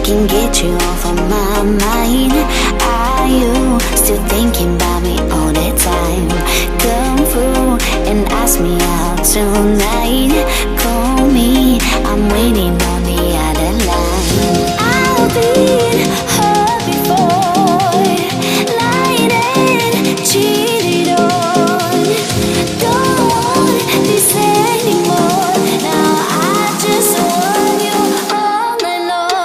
can get you off of my mind. Are you still thinking about me all the time? Come through and ask me out tonight. Call me, I'm waiting on the other line. I've been hurt before, lied and cheated on. Don't want this anymore. Now I just want you all night long.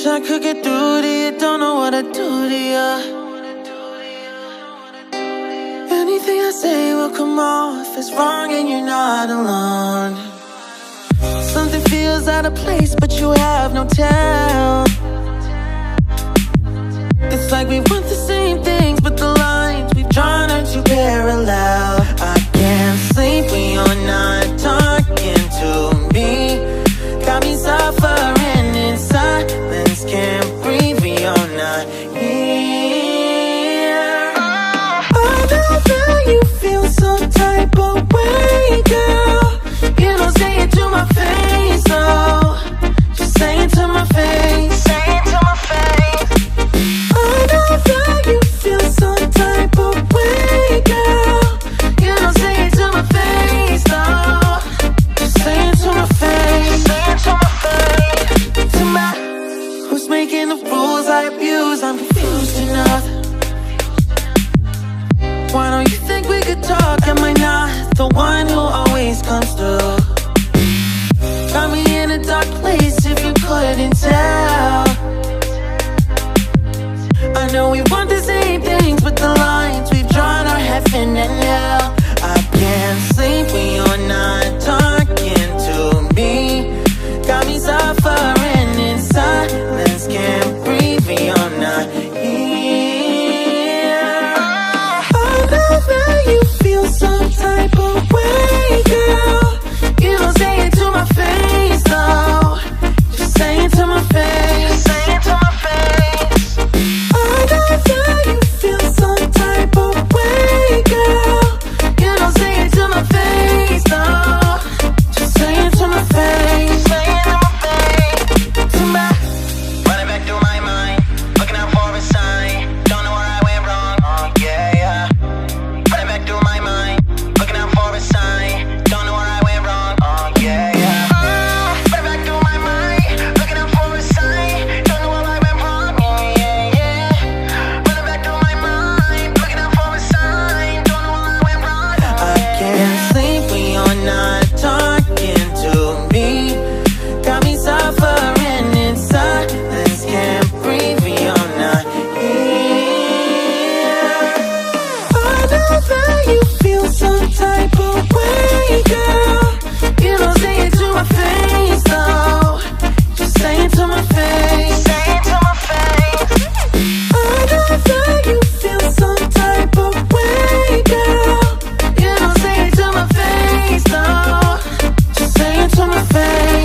Wish I could get through to you, don't know what I do to you. Anything I say will come off as wrong and you're not alone. Something feels out of place but you have no tell. It's like we want the same things but the lines we've drawn are too parallel. I can't sleep when you're not talking to me. Got me suffering in silence, can't breathe when you're not here. I know that you feel some type of way, girl. You don't say it to my face, though. Just say it to my face. Say it to my face. I know that you feel some type of way, girl. You don't say it to my face, though. Just say it to my face. Say it to my face. To my, who's making the rules I abuse? I'm confused enough. Why don't you think we could talk? Am I not the one who always comes through? Got me in a dark place if you couldn't tell. I know we want the same things, but the lines we've drawn are heaven and hell. I can't sleep when you're not talking to me. Got me suffering in silence, can't breathe when you're not here. I know that you feel some type of way, girl. You don't say it to my face, though. Just say it to my face. Say it to my face. I know that you feel some type of way, girl. You don't say it to my face, though. Just say it to my face. Say it to my face. To my, running back through my mind, looking out for a sign. Don't know where I went wrong. Oh yeah, yeah. Running back through my mind, looking out for a sign. Don't know where I went wrong. Oh yeah, yeah. Running back through my mind, looking out for a sign. Don't know where I went wrong. Yeah, yeah, yeah. Running back through my mind, looking out for a sign. Don't know where I went wrong. I can't sleep when you're not talking to me. Got me suffering in silence, can't breathe when you're not here. I know that you feel some type of way, girl. You don't say it to my face, though. Just say it to my face. Say it to my face. I know that you feel some type of way, girl. You don't say it to my face, though. Just say it to my face.